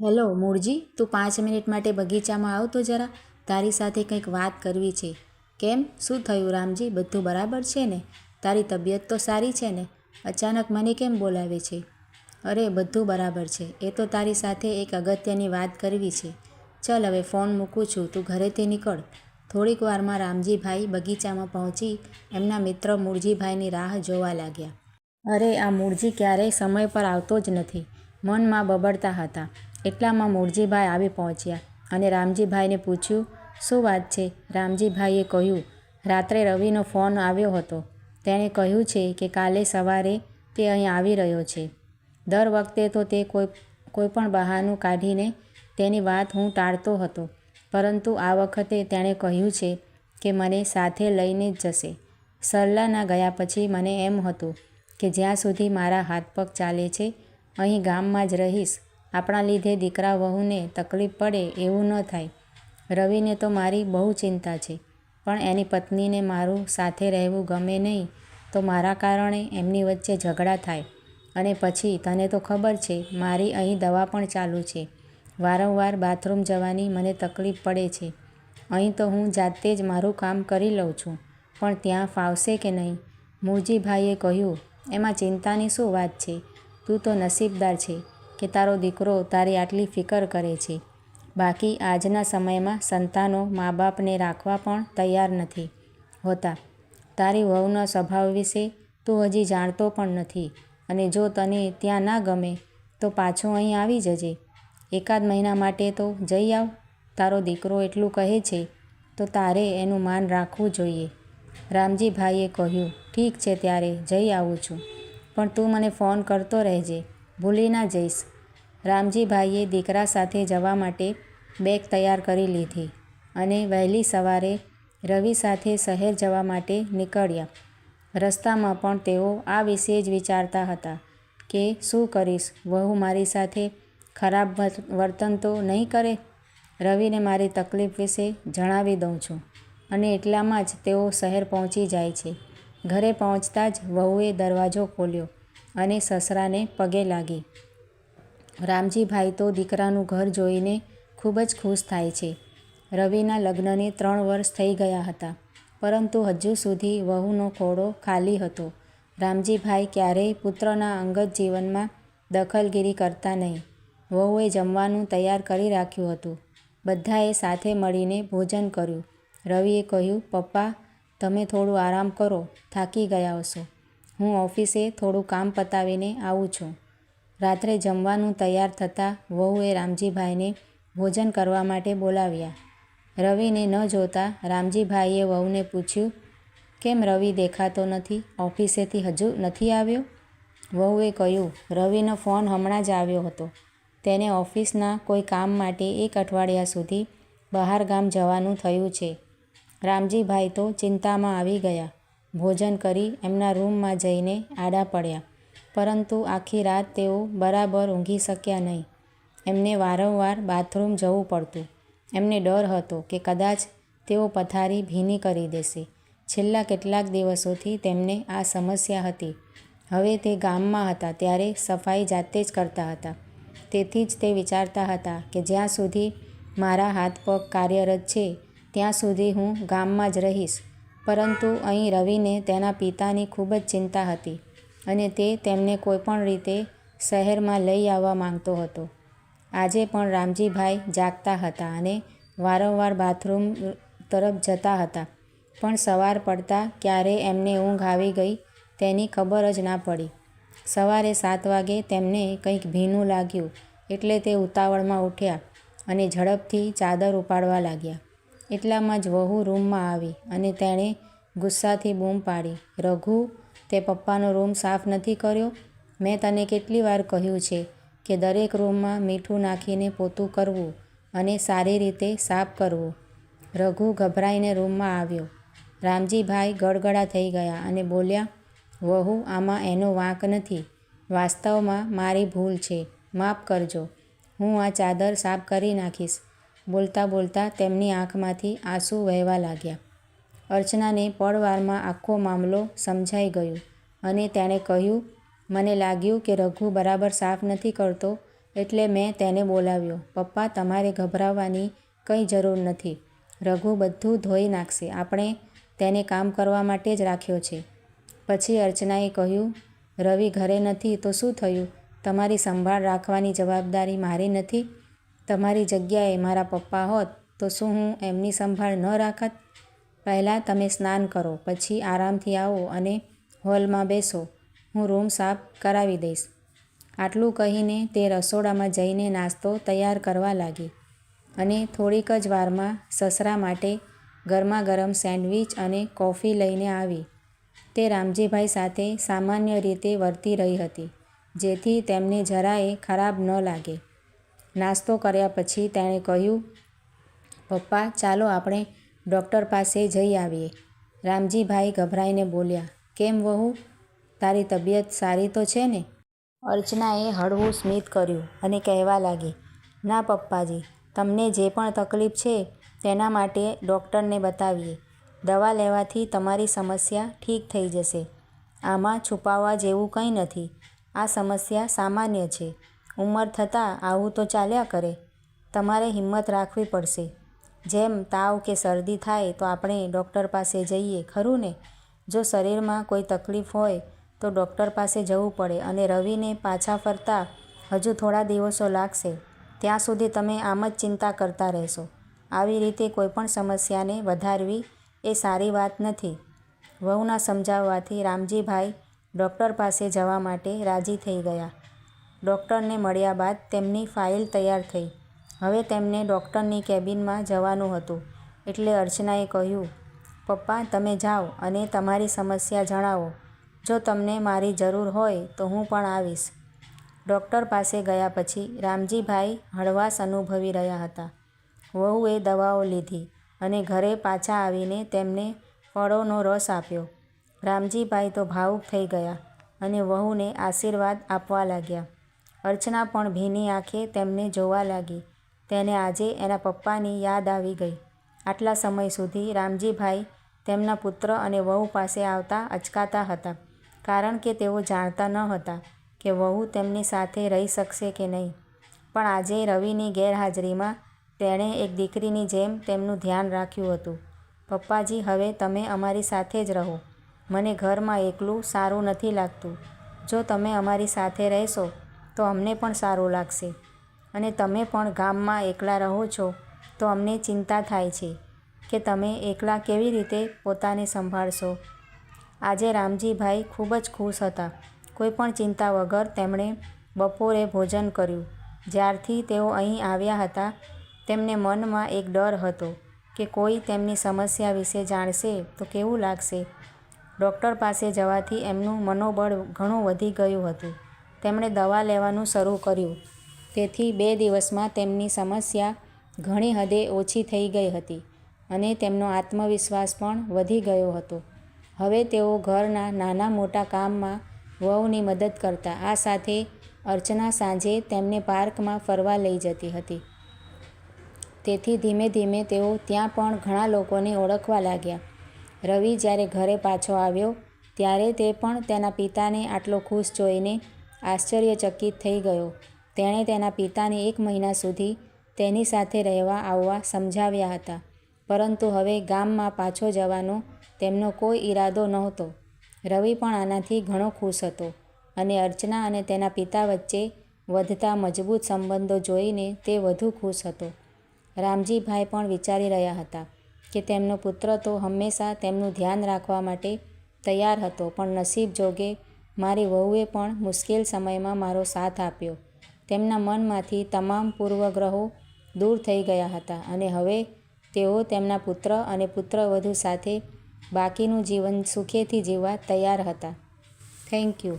Hello Mulji, તું 5 minute માટે બગીચામાં આવ તો જરા. તારી સાથે કંઈક વાત કરવી છે. કેમ, શું થયું રામજી? બધું બરાબર છે ને? તારી તબિયત તો સારી છે ને? અચાનક મને કેમ બોલાવે છે? અરે બધું બરાબર છે. એ તો તારી સાથે એક અગત્યની વાત કરવી છે. ચલ હવે ફોન મૂકું છું, તું ઘરેથી નીકળ. થોડીક વારમાં રામજીભાઈ બગીચામાં પહોંચી એમના મિત્ર મૂળજીભાઈની રાહ જોવા લાગ્યા. અરે આ મૂળજી ક્યારેય સમય પર આવતો જ નથી, મનમાં બબડતા હતા. એટલામાં મૂળજીભાઈ આવી પહોંચ્યા અને રામજીભાઈને પૂછ્યું, શું વાત છે? રામજીભાઈએ કહ્યું, રાત્રે રવિનો ફોન આવ્યો હતો. તેણે કહ્યું છે કે કાલે સવારે તે અહીં આવી રહ્યો છે. દર વખતે તો તે કોઈ પણ બહાનું કાઢીને તેની વાત હું ટાળતો હતો, પરંતુ આ વખતે તેણે કહ્યું છે કે મને સાથે લઈને જ જશે. સરલાના ગયા પછી મને એમ હતું કે જ્યાં સુધી મારા હાથ પગ ચાલે છે, અહીં ગામમાં જ રહીશ. આપણા લીધે દીકરા વહુને તકલીફ પડે એવું ન થાય. રવિને તો મારી બહુ ચિંતા છે, પણ એની પત્નીને મારું સાથે રહેવું ગમે નહીં તો મારા કારણે એમની વચ્ચે ઝઘડા થાય. અને પછી તને તો ખબર છે, મારી અહીં દવા પણ ચાલુ છે. વારંવાર બાથરૂમ જવાની મને તકલીફ પડે છે. અહીં તો હું જાતે જ મારું કામ કરી લઉં છું, પણ ત્યાં ફાવશે કે નહીં? મૂળજીભાઈએ કહ્યું, એમાં ચિંતાની શું વાત છે? તું તો નસીબદાર છે કે તારો દીકરો તારી આટલી ફિકર કરે છે. બાકી આજના સમયમાં સંતાનો મા બાપને રાખવા પણ તૈયાર નથી હોતા. તારી વહુના સ્વભાવ વિશે તું હજી જાણતો પણ નથી, અને જો તને ત્યાં ના ગમે તો પાછો અહીં આવી જજે. એકાદ મહિના માટે તો જઈ આવ. તારો દીકરો એટલું કહે છે તો તારે એનું માન રાખવું જોઈએ. રામજીભાઈએ કહ્યું, ઠીક છે, ત્યારે જઈ આવું છું, પણ તું મને ફોન કરતો રહેજે, ભૂલી ના જઈશ. રામજીભાઈએ દીકરા સાથે જવા માટે બેગ તૈયાર કરી લીધી અને વહેલી સવારે રવિ સાથે શહેર જવા માટે નીકળ્યા. રસ્તામાં પણ તેઓ આ વિશે જ વિચારતા હતા કે શું કરીશ, વહુ મારી સાથે ખરાબ વર્તન તો નહીં કરે. રવિને મારી તકલીફ વિશે જણાવી દઉં છું. અને એટલામાં જ તેઓ શહેર પહોંચી જાય છે. ઘરે પહોંચતા જ વહુએ દરવાજો ખોલ્યો અને સસરાને પગે લાગી. રામજીભાઈ તો દીકરાનું ઘર જોઈને ખૂબ જ ખુશ થાય છે. રવિના લગ્નને 3 વર્ષ થઈ ગયા હતા, પરંતુ હજુ સુધી વહુનો ખોળો ખાલી હતો. રામજીભાઈ ક્યારેય પુત્રના અંગત જીવનમાં દખલગીરી કરતા નહીં. વહુએ જમવાનું તૈયાર કરી રાખ્યું હતું. બધાએ સાથે મળીને ભોજન કર્યું. રવિએ કહ્યું, પપ્પા, તમે થોડું આરામ કરો, થાકી ગયા હશો. હું ઓફિસે થોડું કામ પતાવીને આવું છું. રાત્રે જમવાનું તૈયાર થતાં વહુએ રામજીભાઈને ભોજન કરવા માટે બોલાવ્યા. રવિને ન જોતાં રામજીભાઈએ વહુને પૂછ્યું, કેમ રવિ દેખાતો નથી? ઓફિસેથી હજુ નથી આવ્યો? વહુએ કહ્યું, રવિનો ફોન હમણાં જ આવ્યો હતો. તેને ઓફિસના કોઈ કામ માટે 1 અઠવાડિયા સુધી બહાર ગામ જવાનું થયું છે. રામજીભાઈ તો ચિંતામાં આવી ગયા. ભોજન કરી એમના રૂમમાં જઈને આડા પડ્યા, પરંતુ આખી રાત તેઓ બરાબર ઊંઘી શક્યા નહીં. એમને વારંવાર બાથરૂમ જવું પડતું. એમને ડર હતો કે કદાચ તેઓ પથારી ભીની કરી દેશે. છેલ્લા કેટલાક દિવસોથી તેમને આ સમસ્યા હતી. હવે તે ગામમાં હતા ત્યારે સફાઈ જાતે જ કરતા હતા. તેથી જ તે વિચારતા હતા કે જ્યાં સુધી મારા હાથ પગ કાર્યરત છે ત્યાં સુધી હું ગામમાં જ રહીશ. પરંતુ અહીં રવિને તેના પિતાની ખૂબ જ ચિંતા હતી અને તે તેમને કોઈપણ રીતે શહેરમાં લઈ આવવા માંગતો હતો. આજે પણ રામજીભાઈ જાગતા હતા અને વારંવાર બાથરૂમ તરફ જતા હતા, પણ સવાર પડતાં ક્યારે એમને ઊંઘ આવી ગઈ તેની ખબર જ ના પડી. સવારે 7 વાગે તેમને કંઈક ભીનું લાગ્યું એટલે તે ઉતાવળમાં ઉઠ્યા અને ઝડપથી ચાદર ઉપાડવા લાગ્યા. એટલામાં જ વહુ રૂમમાં આવી અને તેણે ગુસ્સાથી બૂમ પાડી, રઘુ, તે પપ્પાનો રૂમ સાફ નથી કર્યો? મેં તને કેટલી વાર કહ્યું છે કે દરેક રૂમમાં મીઠું નાખીને પોતું કરવું અને સારી રીતે સાફ કરવું. રઘુ ગભરાઈને રૂમમાં આવ્યો. રામજીભાઈ ગડગડા થઈ ગયા અને બોલ્યા, વહુ, આમાં એનો વાંક નથી. વાસ્તવમાં મારી ભૂલ છે. માફ કરજો. હું આ ચાદર સાફ કરી નાખીશ. બોલતાં બોલતાં તેમની આંખમાંથી આંસુ વહેવા લાગ્યા. અર્ચનાને પળવારમાં આખો મામલો સમજાઈ ગયું અને તેણે કહ્યું, મને લાગ્યું કે રઘુ બરાબર સાફ નથી કરતો, એટલે મેં તેને બોલાવ્યો. પપ્પા, તમારે ગભરાવાની કંઈ જરૂર નથી. રઘુ બધું ધોઈ નાખશે. આપણે તેને કામ કરવા માટે જ રાખ્યો છે. પછી અર્ચનાએ કહ્યું, રવિ ઘરે નથી તો શું થયું? તમારી સંભાળ રાખવાની જવાબદારી મારી નથી? તમારી જગ્યાએ મારા પપ્પા હોત તો શું હું એમની સંભાળ ન રાખત? પહેલાં તમે સ્નાન કરો, પછી આરામથી આવો અને હોલમાં બેસો. હું રૂમ સાફ કરાવી દઈશ. આટલું કહીને તે રસોડામાં જઈને નાસ્તો તૈયાર કરવા લાગી અને થોડીક જ વારમાં સસરા માટે ગરમા ગરમ સેન્ડવિચ અને કોફી લઈને આવી. તે રામજીભાઈ સાથે સામાન્ય રીતે વર્તી રહી હતી, જેથી તેમને જરાય ખરાબ ન લાગે. નાસ્તો કર્યા પછી તેણે કહ્યું, પપ્પા, ચાલો આપણે ડૉક્ટર પાસે જઈ આવીએ. રામજીભાઈ ગભરાઈને બોલ્યા, કેમ વહુ? તારી તબિયત સારી તો છે ને? અર્ચનાએ હળવું સ્મિત કર્યું અને કહેવા લાગી, ના પપ્પાજી, તમને જે પણ તકલીફ છે તેના માટે ડૉક્ટરને બતાવીએ. દવા લેવાથી તમારી સમસ્યા ઠીક થઈ જશે. આમાં છુપાવવા જેવું કંઈ નથી. આ સમસ્યા સામાન્ય છે. ઉંમર થતાં આવું તો ચાલ્યા કરે. તમારે હિંમત રાખવી પડશે. જેમ તાવ કે શરદી થાય તો આપણે ડૉક્ટર પાસે જઈએ, ખરું ને? જો શરીરમાં કોઈ તકલીફ હોય તો ડૉક્ટર પાસે જવું પડે અને રવિને પાછા ફરતા હજુ થોડા દિવસો લાગશે. ત્યાં સુધી તમે આમ જ ચિંતા કરતા રહેશો. આવી રીતે કોઈપણ સમસ્યાને વધારવી એ સારી વાત નથી. વહુના સમજાવવાથી રામજીભાઈ ડૉક્ટર પાસે જવા માટે રાજી થઈ ગયા. ડૉક્ટરને મળ્યા બાદ તેમની ફાઇલ તૈયાર થઈ. હવે તેમને ડૉક્ટરની કેબિનમાં જવાનું હતું. એટલે અર્ચનાએ કહ્યું, પપ્પા, તમે જાઓ અને તમારી સમસ્યા જણાવો. જો તમને મારી જરૂર હોય તો હું પણ આવીશ. ડૉક્ટર પાસે ગયા પછી રામજીભાઈ હળવાશ અનુભવી રહ્યા હતા. વહુએ દવાઓ લીધી અને ઘરે પાછા આવીને તેમને ફળોનો રસ આપ્યો. રામજીભાઈ તો ભાવુક થઈ ગયા અને વહુને આશીર્વાદ આપવા લાગ્યા. અર્ચના પણ ભીની આંખે તેમને જોવા લાગી. તેને આજે એના પપ્પાની યાદ આવી ગઈ. આટલા સમય સુધી રામજીભાઈ તેમના પુત્ર અને વહુ પાસે આવતા અચકાતા હતા, કારણ કે તેઓ જાણતા ન હતા કે વહુ તેમની સાથે રહી શકશે કે નહીં. પણ આજે રવિની ગેરહાજરીમાં તેણે એક દીકરીની જેમ તેમનું ધ્યાન રાખ્યું હતું. પપ્પાજી, હવે તમે અમારી સાથે જ રહો. મને ઘરમાં એકલું સારું નથી લાગતું. જો તમે અમારી સાથે રહેશો તો અમને પણ સારું લાગશે. અને તમે પણ ગામમાં એકલા રહો છો તો અમને ચિંતા થાય છે કે તમે એકલા કેવી રીતે પોતાને સંભાળશો. આજે રામજીભાઈ ખૂબ જ ખુશ હતા. કોઈ પણ ચિંતા વગર તેમણે બપોરે ભોજન કર્યું. જ્યારથી તેઓ અહીં આવ્યા હતા તેમને મનમાં એક ડર હતો કે કોઈ તેમની સમસ્યા વિશે જાણશે તો કેવું લાગશે. ડૉક્ટર પાસે જવાથી એમનું મનોબળ ઘણું વધી ગયું હતું. તેમણે દવા લેવાનું શરૂ કર્યું. તેથી 2 દિવસમાં તેમની સમસ્યા ઘણી હદે ઓછી થઈ ગઈ હતી અને તેમનો આત્મવિશ્વાસ પણ વધી ગયો હતો. હવે તેઓ ઘરના નાના મોટા કામમાં વહુની મદદ કરતા. આ સાથે અર્ચના સાંજે તેમને પાર્કમાં ફરવા લઈ જતી હતી. તેથી ધીમે ધીમે તેઓ ત્યાં પણ ઘણા લોકોને ઓળખવા લાગ્યા. રવિ જ્યારે ઘરે પાછો આવ્યો ત્યારે તે પણ તેના પિતાને આટલો ખુશ જોઈને આશ્ચર્યચકિત થઈ ગયો. તેણે તેના પિતાને 1 મહિના સુધી તેની સાથે રહેવા આવવા સમજાવ્યા હતા, પરંતુ હવે ગામમાં પાછો જવાનો તેમનો કોઈ ઈરાદો નહોતો. રવિ પણ આનાથી ઘણો ખુશ હતો અને અર્ચના અને તેના પિતા વચ્ચે વધતા મજબૂત સંબંધો જોઈને તે વધુ ખુશ હતો. રામજીભાઈ પણ વિચારી રહ્યા હતા કે તેમનો પુત્ર તો હંમેશા તેમનું ધ્યાન રાખવા માટે તૈયાર હતો, પણ નસીબ જોગે મારી વહુએ પણ મુશ્કેલ સમયમાં મારો સાથ આપ્યો. તેમના મનમાંથી તમામ પૂર્વગ્રહો દૂર થઈ ગયા હતા અને હવે તેઓ તેમના પુત્ર અને પુત્રવધૂ સાથે બાકીનું જીવન સુખેથી જીવવા તૈયાર હતા. Thank you.